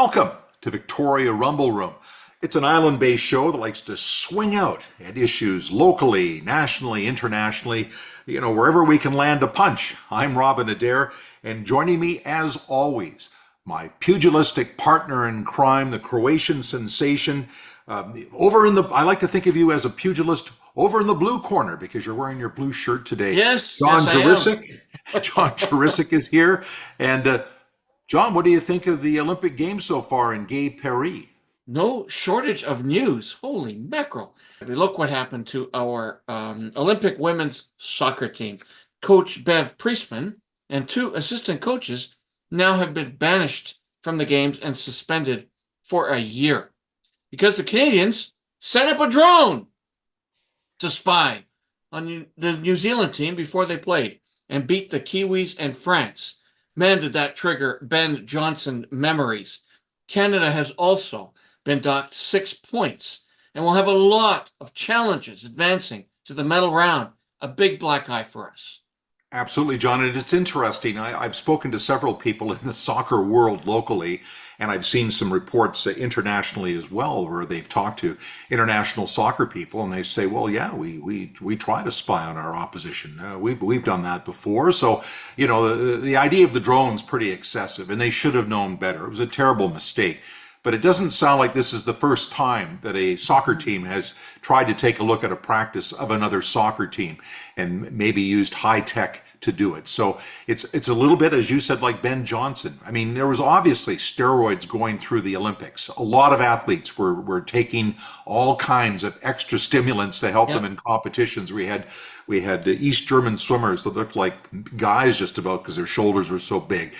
Welcome to Victoria Rumble Room. It's an island-based show that likes to swing out at issues locally, nationally, internationally, wherever we can land a punch. I'm Robin Adair, and joining me as always, my pugilistic partner in crime, the Croatian sensation, I like to think of you as a pugilist over in the blue corner because you're wearing your blue shirt today. Yes, John yes, I am. Jurisic. John Jurisic is here. And John, what do you think of the Olympic Games so far in Gay Paris? No shortage of news. Holy mackerel. Look what happened to our Olympic women's soccer team. Coach Bev Priestman and two assistant coaches now have been banished from the games and suspended for a year because the Canadians set up a drone to spy on the New Zealand team before they played and beat the Kiwis and France. Man, did that trigger Ben Johnson memories. Canada has also been docked 6 points and will have a lot of challenges advancing to the medal round. A big black eye for us. Absolutely, John. And it's interesting. I've spoken to several people in the soccer world locally, and I've seen some reports internationally as well, where they've talked to international soccer people, and they say, "Well, yeah, we try to spy on our opposition. We've done that before." So, the idea of the drone's pretty excessive, and they should have known better. It was a terrible mistake. But it doesn't sound like this is the first time that a soccer team has tried to take a look at a practice of another soccer team and maybe used high tech to do it. So it's a little bit, as you said, like Ben Johnson. I mean, there was obviously steroids going through the Olympics. A lot of athletes were taking all kinds of extra stimulants to help them in competitions. We had the East German swimmers that looked like guys just about because their shoulders were so big.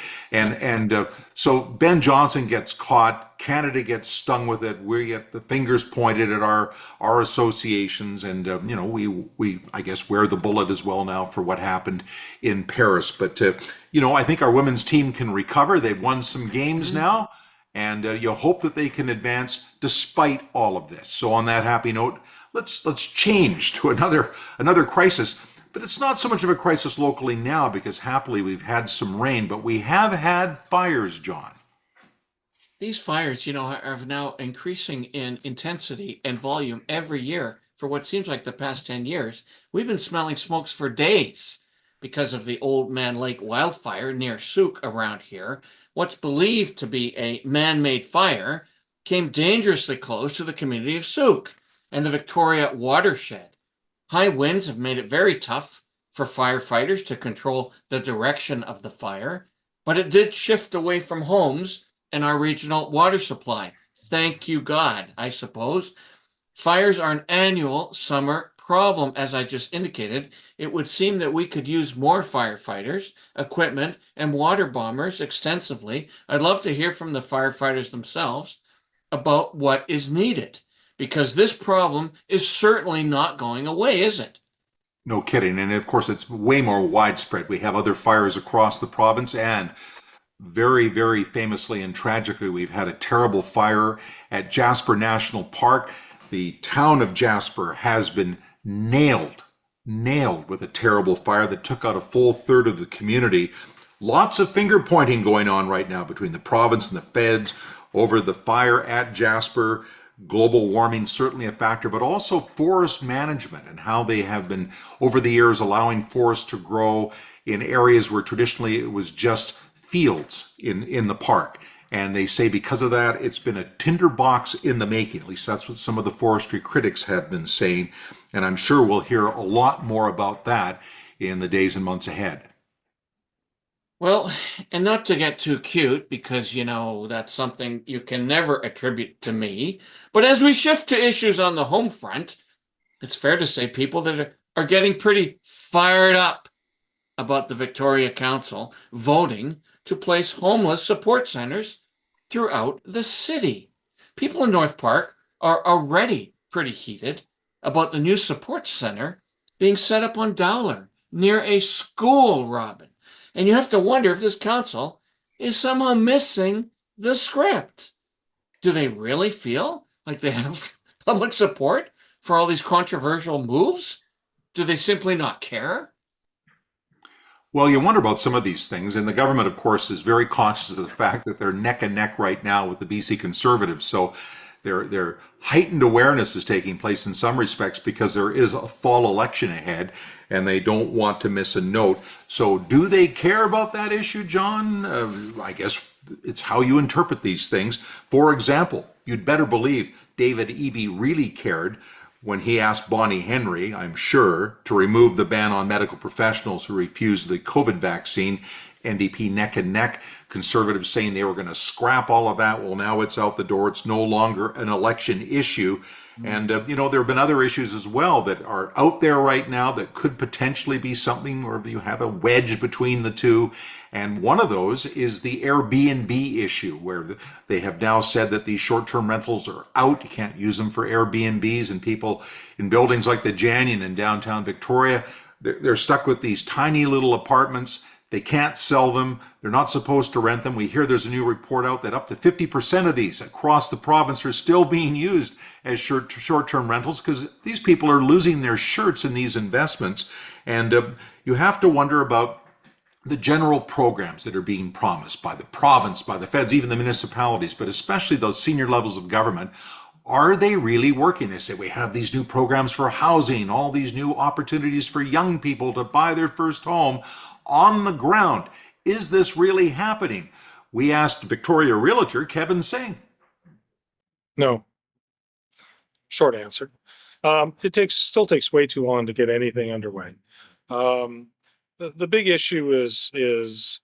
So Ben Johnson gets caught. Canada gets stung with it. We get the fingers pointed at our associations, and we I guess wear the bullet as well now for what happened in Paris. But I think our women's team can recover. They've won some games now, and you hope that they can advance despite all of this. So on that happy note, let's change to another crisis. But it's not so much of a crisis locally now because happily we've had some rain, but we have had fires, John. These fires, are now increasing in intensity and volume every year for what seems like the past 10 years. We've been smelling smokes for days because of the Old Man Lake wildfire near Souk around here. What's believed to be a man-made fire came dangerously close to the community of Souk and the Victoria watershed. High winds have made it very tough for firefighters to control the direction of the fire, but it did shift away from homes and our regional water supply. Thank you, God, I suppose. Fires are an annual summer problem, as I just indicated. It would seem that we could use more firefighters, equipment, and water bombers extensively. I'd love to hear from the firefighters themselves about what is needed, because this problem is certainly not going away, is it? No kidding. And of course, it's way more widespread. We have other fires across the province, and very, very famously and tragically, we've had a terrible fire at Jasper National Park. The town of Jasper has been nailed with a terrible fire that took out a full third of the community. Lots of finger pointing going on right now between the province and the feds over the fire at Jasper. Global warming certainly a factor, but also forest management and how they have been over the years allowing forests to grow in areas where traditionally it was just fields in the park. And they say because of that, it's been a tinderbox in the making. At least that's what some of the forestry critics have been saying. And I'm sure we'll hear a lot more about that in the days and months ahead. Well, and not to get too cute, because, that's something you can never attribute to me. But as we shift to issues on the home front, it's fair to say people that are getting pretty fired up about the Victoria Council voting to place homeless support centers throughout the city. People in North Park are already pretty heated about the new support center being set up on Dowler near a school, Robin. And you have to wonder if this council is somehow missing the script. Do they really feel like they have public support for all these controversial moves? Do they simply not care? Well, you wonder about some of these things, and the government, of course, is very conscious of the fact that they're neck and neck right now with the BC Conservatives. So their heightened awareness is taking place in some respects because there is a fall election ahead, and they don't want to miss a note. So, do they care about that issue, John? I guess it's how you interpret these things. For example, you'd better believe David Eby really cared when he asked Bonnie Henry, I'm sure, to remove the ban on medical professionals who refused the COVID vaccine. NDP neck and neck, conservatives saying they were going to scrap all of that. Well, now it's out the door. It's no longer an election issue. And, there have been other issues as well that are out there right now that could potentially be something where you have a wedge between the two. And one of those is the Airbnb issue, where they have now said that these short-term rentals are out. You can't use them for Airbnbs, and people in buildings like the Janyon in downtown Victoria, they're stuck with these tiny little apartments. They can't sell them. They're not supposed to rent them. We hear there's a new report out that up to 50% of these across the province are still being used as short-term rentals because these people are losing their shirts in these investments. And you have to wonder about the general programs that are being promised by the province, by the feds, even the municipalities, but especially those senior levels of government. Are they really working? They say we have these new programs for housing, all these new opportunities for young people to buy their first home. On the ground, is this really happening? We asked Victoria Realtor Kevin Sing. No. Short answer. It still takes way too long to get anything underway. The big issue is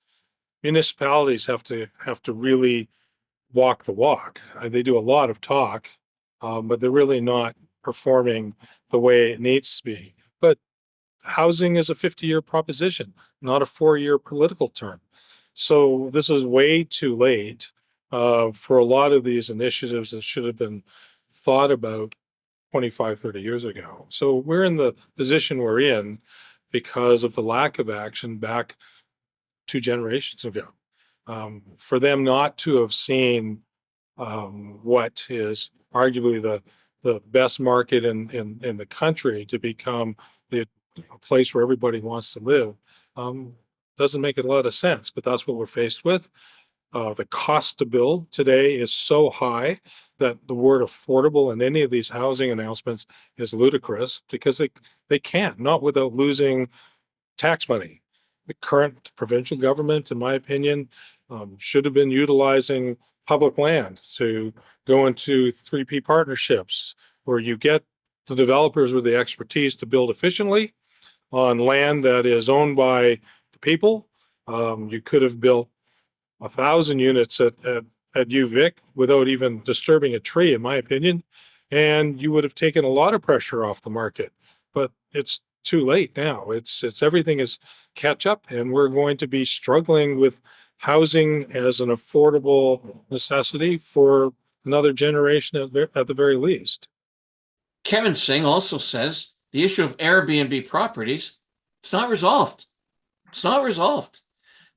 municipalities have to really walk the walk. They do a lot of talk, but they're really not performing the way it needs to be. But housing is a 50-year proposition, not a 4-year political term. So this is way too late for a lot of these initiatives that should have been thought about 25, 30 years ago. So we're in the position we're in because of the lack of action back 2 generations ago. For them not to have seen what is arguably the best market in the country to become a place where everybody wants to live doesn't make a lot of sense, but that's what we're faced with. The cost to build today is so high that the word affordable in any of these housing announcements is ludicrous because they can't, not without losing tax money. The current provincial government, in my opinion, should have been utilizing public land to go into 3P partnerships where you get the developers with the expertise to build efficiently on land that is owned by the people. You could have built 1,000 units at UVic without even disturbing a tree, in my opinion, and you would have taken a lot of pressure off the market. But it's too late now. It's everything is catch up, and we're going to be struggling with housing as an affordable necessity for another generation at the very least. Kevin Sing also says the issue of Airbnb properties, it's not resolved. It's not resolved.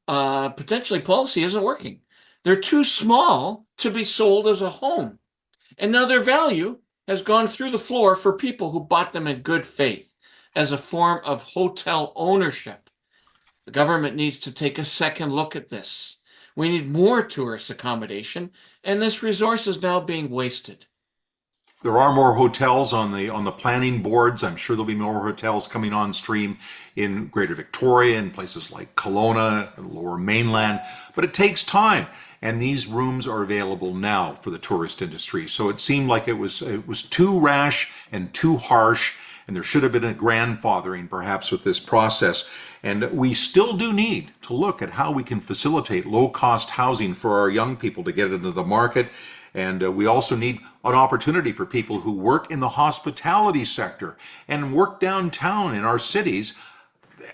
Potentially policy isn't working. They're too small to be sold as a home. And now their value has gone through the floor for people who bought them in good faith as a form of hotel ownership. The government needs to take a second look at this. We need more tourist accommodation, and this resource is now being wasted. There are more hotels on the planning boards. I'm sure there'll be more hotels coming on stream in Greater Victoria and places like Kelowna, Lower Mainland. But it takes time, and these rooms are available now for the tourist industry. So it seemed like it was too rash and too harsh, and there should have been a grandfathering perhaps with this process. And we still do need to look at how we can facilitate low-cost housing for our young people to get into the market. And we also need an opportunity for people who work in the hospitality sector and work downtown in our cities.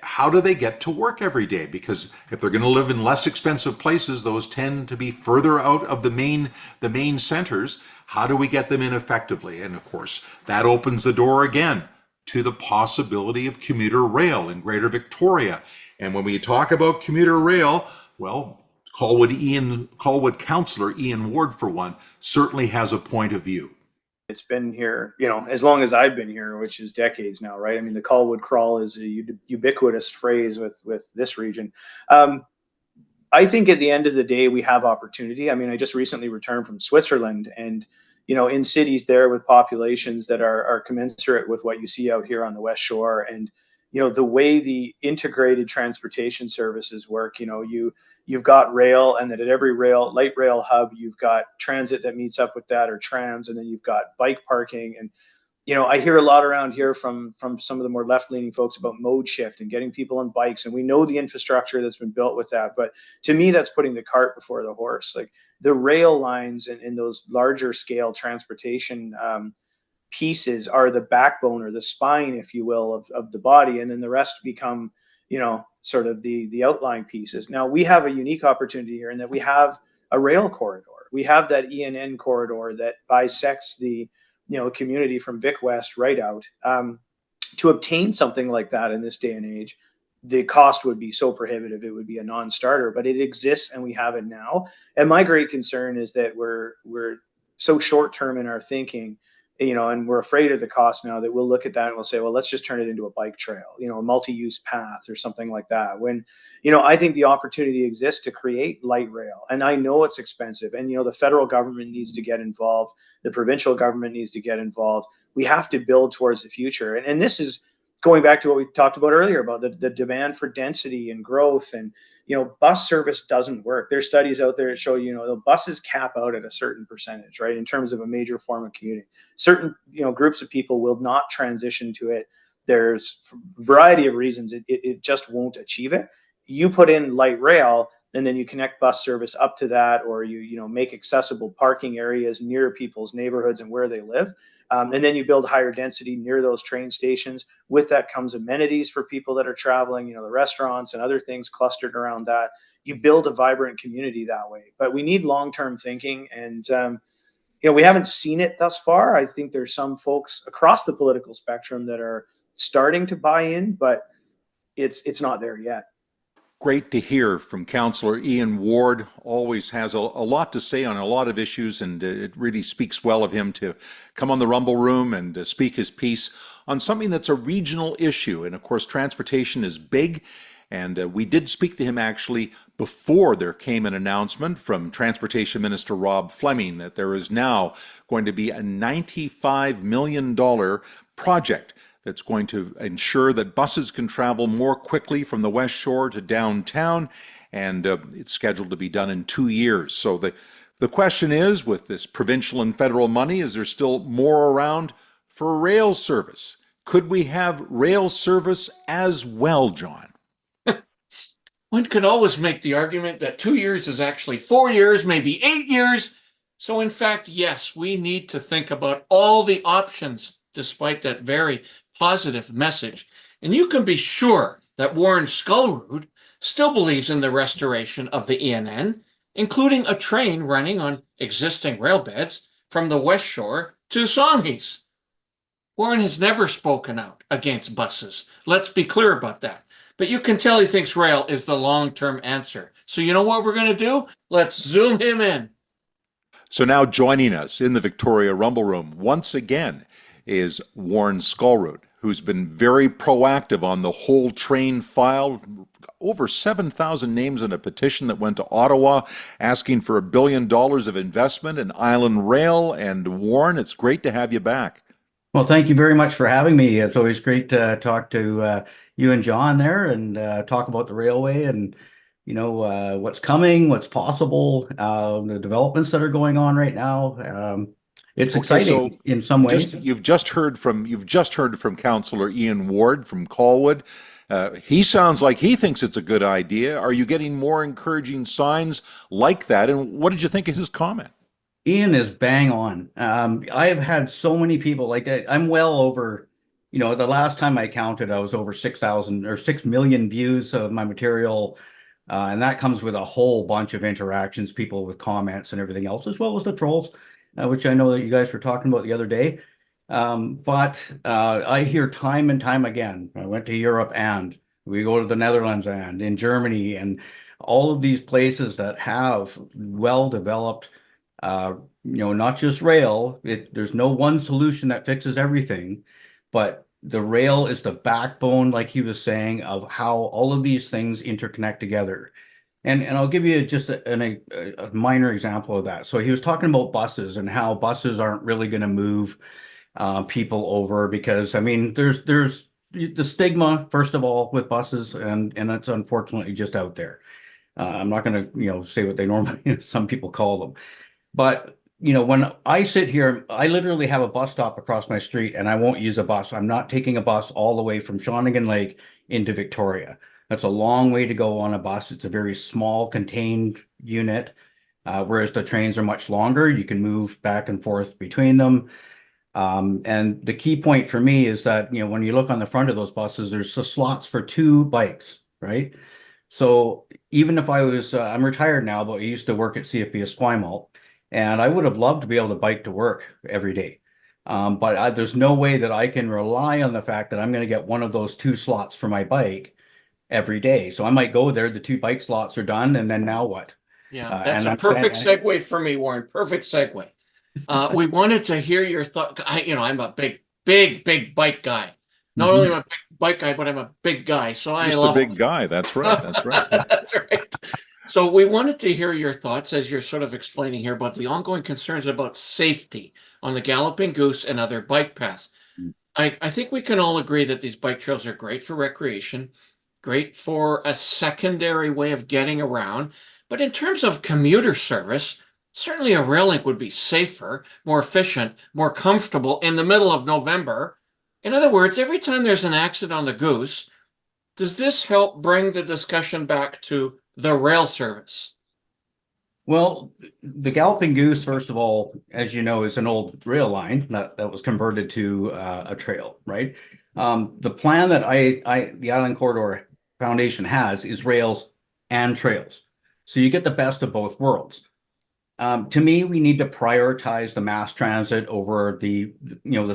How do they get to work every day? Because if they're going to live in less expensive places, those tend to be further out of the main centers. How do we get them in effectively? And of course, that opens the door again to the possibility of commuter rail in Greater Victoria. And when we talk about commuter rail, well, Colwood councillor Ian Ward, for one, certainly has a point of view. It's been here, as long as I've been here, which is decades now, right? I mean, the call would crawl is a ubiquitous phrase with this region. I think at the end of the day, we have opportunity. I mean, I just recently returned from Switzerland, and in cities there with populations that are commensurate with what you see out here on the West Shore, and the way the integrated transportation services work. You've got rail, and that at every light rail hub, you've got transit that meets up with that, or trams, and then you've got bike parking. And I hear a lot around here from some of the more left-leaning folks about mode shift and getting people on bikes, and we know the infrastructure that's been built with that. But to me, that's putting the cart before the horse. Like the rail lines and those larger scale transportation pieces are the backbone or the spine, if you will, of the body, and then the rest become, sort of the outlying pieces. Now we have a unique opportunity here in that we have a rail corridor. We have that ENN corridor that bisects the community from Vic West right out. To obtain something like that in this day and age, the cost would be so prohibitive, it would be a non-starter, but it exists and we have it now. And my great concern is that we're so short-term in our thinking, and we're afraid of the cost now, that we'll look at that and we'll say, well, let's just turn it into a bike trail, a multi-use path or something like that. When, I think the opportunity exists to create light rail. And I know it's expensive, and, the federal government needs to get involved. The provincial government needs to get involved. We have to build towards the future. And this is going back to what we talked about earlier about the demand for density and growth. And, bus service doesn't work. There's studies out there that show, the buses cap out at a certain percentage, right? In terms of a major form of commuting, certain, groups of people will not transition to it. There's a variety of reasons. It just won't achieve it. You put in light rail, and then you connect bus service up to that, or you make accessible parking areas near people's neighborhoods and where they live. And then you build higher density near those train stations. With that comes amenities for people that are traveling, the restaurants and other things clustered around that. You build a vibrant community that way. But we need long-term thinking, and we haven't seen it thus far. I think there's some folks across the political spectrum that are starting to buy in, but it's not there yet. Great to hear from Councillor Ian Ward. Always has a lot to say on a lot of issues, and it really speaks well of him to come on the Rumble Room and speak his piece on something that's a regional issue. And of course, transportation is big, and we did speak to him actually before there came an announcement from Transportation Minister Rob Fleming that there is now going to be a $95 million project that's going to ensure that buses can travel more quickly from the West Shore to downtown, and it's scheduled to be done in 2 years. So the question is, with this provincial and federal money, is there still more around for rail service? Could we have rail service as well, John? One could always make the argument that 2 years is actually 4 years, maybe 8 years. So in fact, yes, we need to think about all the options, despite that very positive message. And you can be sure that Warren Skaalrud still believes in the restoration of the ENN, including a train running on existing rail beds from the West Shore to Songhees. Warren has never spoken out against buses. Let's be clear about that. But you can tell he thinks rail is the long-term answer. So you know what we're going to do? Let's zoom him in. So now joining us in the Victoria Rumble Room once again is Warren Skaalrud, who's been very proactive on the whole train file. Over 7,000 names in a petition that went to Ottawa asking for $1 billion of investment in Island Rail. And Warren, it's great to have you back. Well, thank you very much for having me. It's always great to talk to you and John there, and talk about the railway and what's coming, what's possible, the developments that are going on right now. It's exciting in some ways. You've just heard from Councillor Ian Ward from Colwood. He sounds like he thinks it's a good idea. Are you getting more encouraging signs like that? And what did you think of his comment? Ian is bang on. I have had so many people like that. I'm well over, the last time I counted, I was over 6,000 or 6 million views of my material. And that comes with a whole bunch of interactions, people with comments and everything else, as well as the trolls, which I know that you guys were talking about the other day. But I hear time and time again, I went to Europe, and we go to the Netherlands and in Germany, and all of these places that have well-developed not just rail. There's no one solution that fixes everything, but the rail is the backbone, like he was saying, of how all of these things interconnect together. And I'll give you just a minor example of that. So he was talking about buses and how buses aren't really going to move people over because, I mean, there's the stigma, first of all, with buses, and it's unfortunately just out there. I'm not going to, say what they normally, some people call them. But, when I sit here, I literally have a bus stop across my street and I won't use a bus. I'm not taking a bus all the way from Shawnigan Lake into Victoria. That's a long way to go on a bus. It's a very small contained unit, whereas the trains are much longer. You can move back and forth between them. And the key point for me is that, when you look on the front of those buses, there's the slots for 2 bikes, right? So even if I'm retired now, but I used to work at CFB Esquimalt, and I would have loved to be able to bike to work every day. But there's no way that I can rely on the fact that I'm going to get one of those 2 slots for my bike every day. So I might go there, the 2 bike slots are done, and then now what? Yeah, that's And a I'm perfect saying, segue for me, Warren. Perfect segue. We wanted to hear your thought. I'm a big bike guy. Not only am I a big bike guy, but I'm a big guy. So I Just a love big guy. That's right. That's right. That's right. So we wanted to hear your thoughts as you're sort of explaining here about the ongoing concerns about safety on the Galloping Goose and other bike paths. I think we can all agree that these bike trails are great for recreation, great for a secondary way of getting around. But in terms of commuter service, certainly a rail link would be safer, more efficient, more comfortable in the middle of November. In other words, every time there's an accident on the Goose, does this help bring the discussion back to the rail service? well, the Galloping Goose, first of all, as you know, is an old rail line that was converted to a trail, right? The plan that the Island Corridor Foundation has is rails and trails. So you get the best of both worlds. To me, we need to prioritize the mass transit over the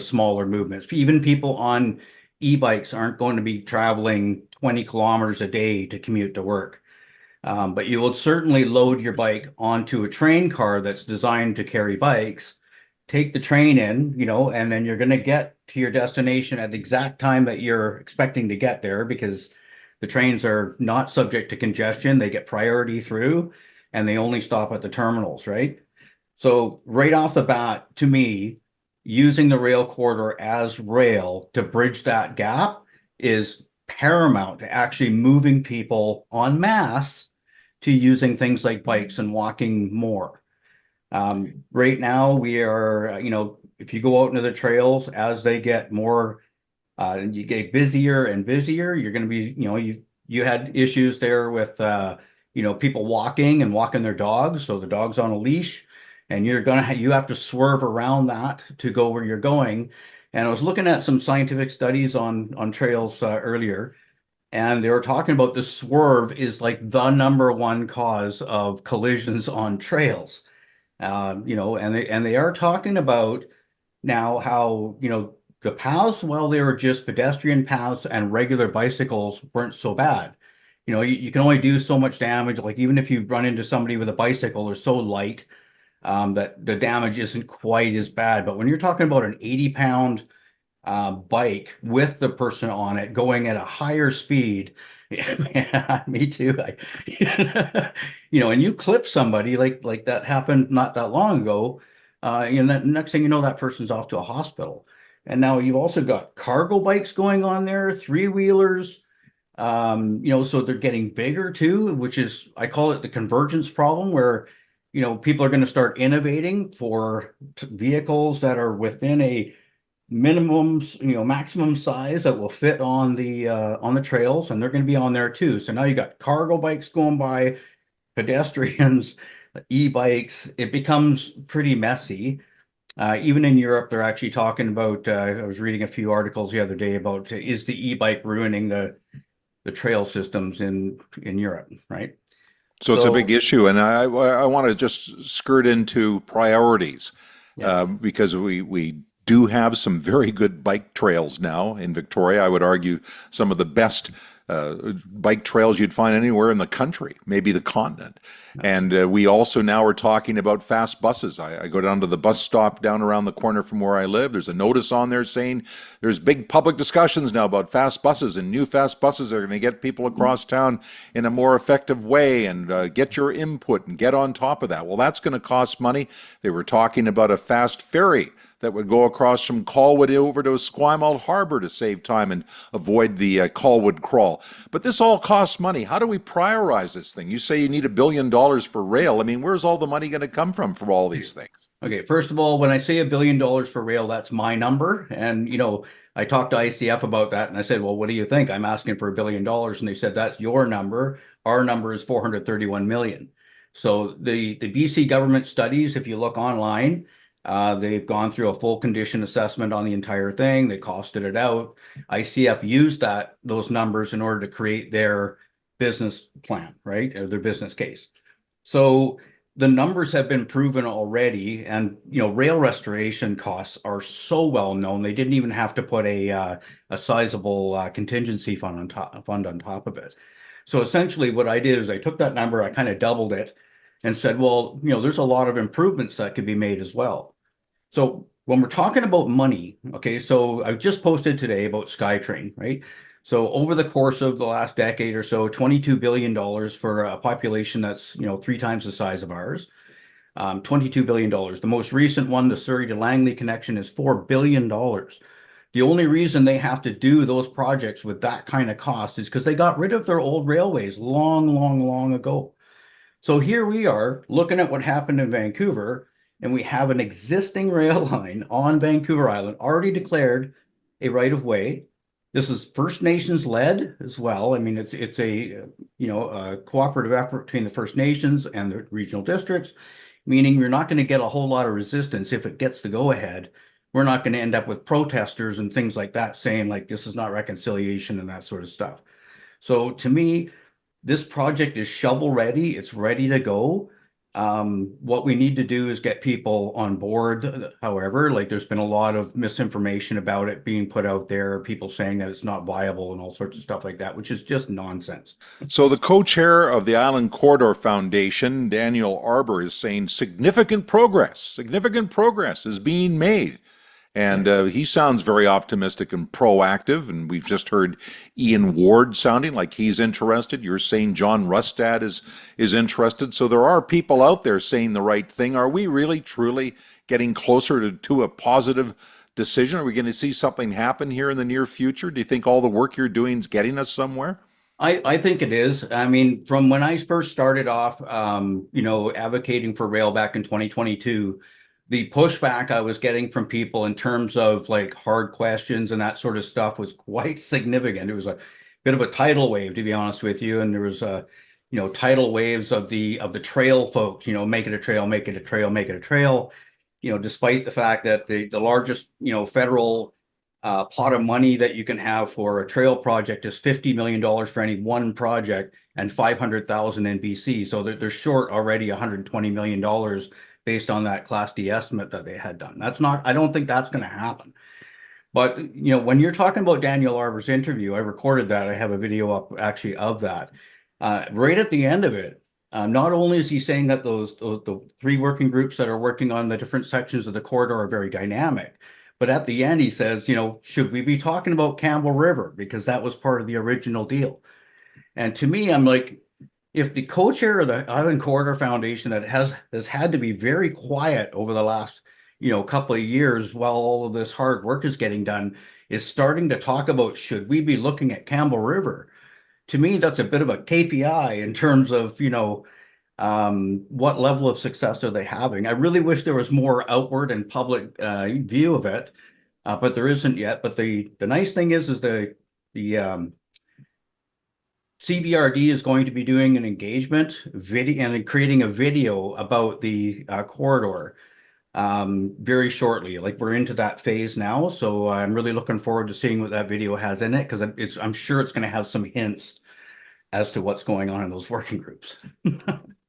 smaller movements. Even people on e-bikes aren't going to be traveling 20 kilometers a day to commute to work. But you will certainly load your bike onto a train car that's designed to carry bikes, take the train in, and then you're going to get to your destination at the exact time that you're expecting to get there because the trains are not subject to congestion. They get priority through and they only stop at the terminals, right? So right off the bat, to me, using the rail corridor as rail to bridge that gap is paramount to actually moving people en masse to using things like bikes and walking more. Right now, we are, if you go out into the trails as they get more, you get busier and busier, you're going to be, you had issues there with, people walking and walking their dogs. So the dog's on a leash and you have to swerve around that to go where you're going. And I was looking at some scientific studies on trails earlier, and they were talking about the swerve is like the number one cause of collisions on trails. And they are talking about now how, the paths, well, they were just pedestrian paths and regular bicycles weren't so bad. You can only do so much damage. Like even if you run into somebody with a bicycle, they're so light that the damage isn't quite as bad. But when you're talking about an 80-pound bike with the person on it going at a higher speed, yeah, me too. And you clip somebody like that happened not that long ago. Next thing you know, that person's off to a hospital. And now you've also got cargo bikes going on there, 3-wheelers. So they're getting bigger too, which is, I call it the convergence problem, where people are going to start innovating for vehicles that are within a maximum size that will fit on the trails, and they're going to be on there too. So now you got cargo bikes going by, pedestrians, e-bikes. It becomes pretty messy. Even in Europe, they're actually talking about, I was reading a few articles the other day about, is the e-bike ruining the trail systems in Europe, right? So it's a big issue, and I want to just skirt into priorities Yes. because we do have some very good bike trails now in Victoria. I would argue some of the best bike trails you'd find anywhere in the country, maybe the continent. And we also now are talking about fast buses. I go down to the bus stop down around the corner from where I live. There's a notice on there saying there's big public discussions now about fast buses, and new fast buses are going to get people across town in a more effective way, and get your input and get on top of that. Well, that's going to cost money. They were talking about a fast ferry that would go across from Colwood over to Esquimalt Harbor to save time and avoid the Colwood crawl. But this all costs money. How do we prioritize this thing? You say you need $1 billion for rail. I mean, where's all the money going to come from for all these things? Okay, first of all, when I say $1 billion for rail, that's my number. And, I talked to ICF about that and I said, well, what do you think? I'm asking for $1 billion. And they said, that's your number. Our number is 431 million. So the BC government studies, if you look online, they've gone through a full condition assessment on the entire thing. They costed it out. ICF used those numbers in order to create their business plan, right? Or their business case. So the numbers have been proven already, and rail restoration costs are so well known. They didn't even have to put a sizable contingency fund on top of it. So essentially, what I did is I took that number, I kind of doubled it, and said, well, there's a lot of improvements that could be made as well. So when we're talking about money, okay, so I just posted today about SkyTrain, right? So over the course of the last decade or so, $22 billion for a population that's, 3 times the size of ours. $22 billion. The most recent one, the Surrey to Langley connection, is $4 billion. The only reason they have to do those projects with that kind of cost is because they got rid of their old railways long ago. So here we are looking at what happened in Vancouver, and we have an existing rail line on Vancouver Island already declared a right of way. This is First Nations led as well. I mean, it's a a cooperative effort between the First Nations and the regional districts, meaning you're not going to get a whole lot of resistance if it gets the go ahead. We're not going to end up with protesters and things like that saying like this is not reconciliation and that sort of stuff. So to me, this project is shovel ready. It's ready to go. What we need to do is get people on board. However, like there's been a lot of misinformation about it being put out there, people saying that it's not viable and all sorts of stuff like that, which is just nonsense. So the co-chair of the Island Corridor Foundation, Daniel Arbor, is saying significant progress is being made. And he sounds very optimistic and proactive. And we've just heard Ian Ward sounding like he's interested. You're saying John Rustad is interested. So there are people out there saying the right thing. Are we really, truly getting closer to a positive decision? Are we going to see something happen here in the near future? Do you think all the work you're doing is getting us somewhere? I think it is. I mean, from when I first started off, advocating for rail back in 2022, the pushback I was getting from people in terms of like hard questions and that sort of stuff was quite significant. It was a bit of a tidal wave, to be honest with you. And there was tidal waves of the trail folk, make it a trail, make it a trail, make it a trail. Despite the fact that the largest, federal pot of money that you can have for a trail project is $50 million for any one project and 500,000 in BC. So they're short already $120 million based on that Class D estimate that they had done. I don't think that's going to happen. But, when you're talking about Daniel Arbor's interview, I recorded that. I have a video up actually of that. Right at the end of it, not only is he saying that the 3 working groups that are working on the different sections of the corridor are very dynamic, but at the end he says, should we be talking about Campbell River? Because that was part of the original deal. And to me, I'm like, if the co-chair of the Island Corridor Foundation that has had to be very quiet over the last, couple of years while all of this hard work is getting done, is starting to talk about should we be looking at Campbell River? To me, that's a bit of a KPI in terms of, what level of success are they having? I really wish there was more outward and public view of it, but there isn't yet. But the nice thing is the CBRD is going to be doing an engagement video and creating a video about the corridor very shortly. Like we're into that phase now, so I'm really looking forward to seeing what that video has in it, because I'm sure it's going to have some hints as to what's going on in those working groups.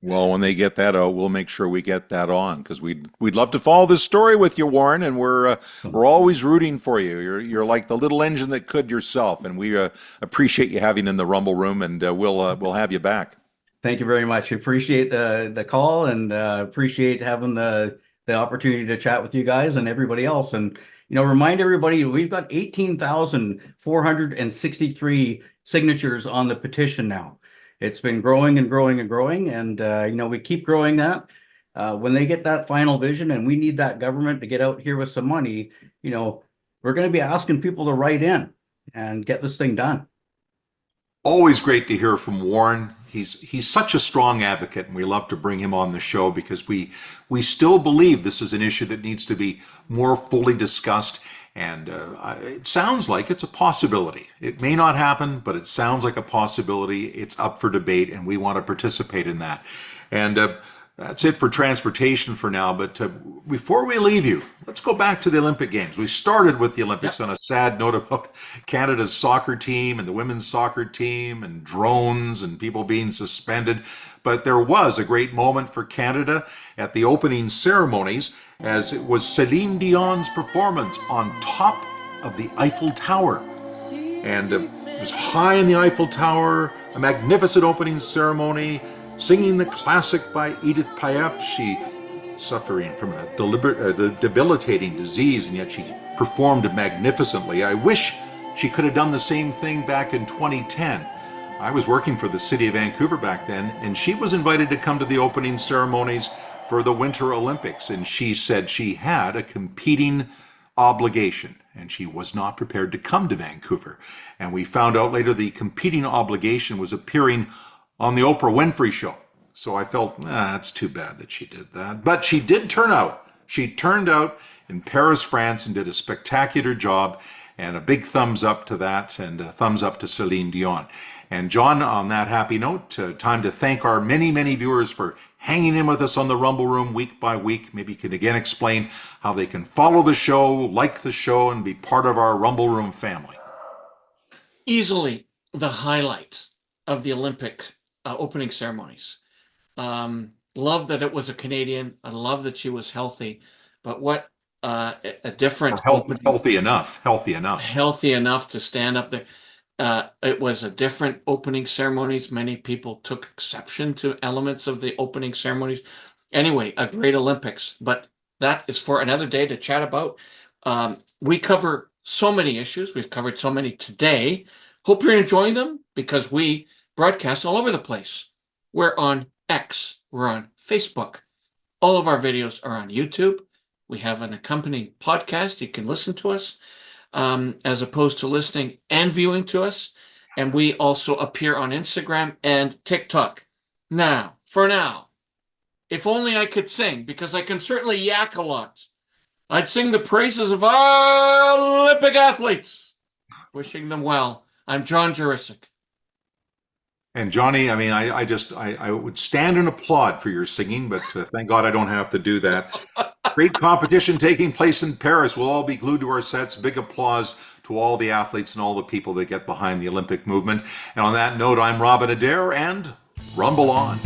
Well, when they get that out, we'll make sure we get that on because we'd love to follow this story with you, Warren, and we're always rooting for you. You're like the little engine that could yourself, and we appreciate you having in the Rumble Room, and we'll have you back. Thank you very much. Appreciate the call, and appreciate having the opportunity to chat with you guys and everybody else. And remind everybody, we've got 18,463 signatures on the petition now. It's been growing and growing and growing, and we keep growing that. When they get that final vision, and we need that government to get out here with some money, we're going to be asking people to write in and get this thing done. Always great to hear from Warren. He's such a strong advocate, and we love to bring him on the show because we still believe this is an issue that needs to be more fully discussed. And it sounds like it's a possibility. It may not happen, but it sounds like a possibility. It's up for debate, and we want to participate in that. And that's it for transportation for now. But before we leave you, let's go back to the Olympic Games. We started with the Olympics on a sad note about Canada's soccer team and the women's soccer team and drones and people being suspended. But there was a great moment for Canada at the opening ceremonies, as it was Celine Dion's performance on top of the Eiffel Tower. And it was high in the Eiffel Tower, a magnificent opening ceremony, singing the classic by Edith Piaf. She suffering from a debilitating disease, and yet she performed magnificently. I wish she could have done the same thing back in 2010. I was working for the city of Vancouver back then, and she was invited to come to the opening ceremonies for the Winter Olympics, and she said she had a competing obligation and she was not prepared to come to Vancouver. And we found out later the competing obligation was appearing on the Oprah Winfrey Show. So I felt, it's too bad that she did that. But she did turn out. She turned out in Paris, France, and did a spectacular job, and a big thumbs up to that, and a thumbs up to Celine Dion. And John, on that happy note, time to thank our many, many viewers for hanging in with us on the Rumble Room week by week. Maybe you can again explain how they can follow the show, like the show, and be part of our Rumble Room family. Easily the highlight of the Olympic opening ceremonies. Love that it was a Canadian. I love that she was healthy. But what a different healthy enough to stand up there. It was a different opening ceremonies. Many people took exception to elements of the opening ceremonies. Anyway, a great Olympics, but that is for another day to chat about. We cover so many issues. We've covered so many today. Hope you're enjoying them, because we broadcast all over the place. We're on X. We're on Facebook. All of our videos are on YouTube. We have an accompanying podcast. You can listen to us as opposed to listening and viewing to us. And we also appear on Instagram and TikTok. Now, for now, if only I could sing, because I can certainly yak a lot. I'd sing the praises of our Olympic athletes, wishing them well. I'm John Jurisic. And Johnny, I mean, I would stand and applaud for your singing, but thank God I don't have to do that. Great competition taking place in Paris. We'll all be glued to our sets. Big applause to all the athletes and all the people that get behind the Olympic movement. And on that note, I'm Robin Adair, and rumble on.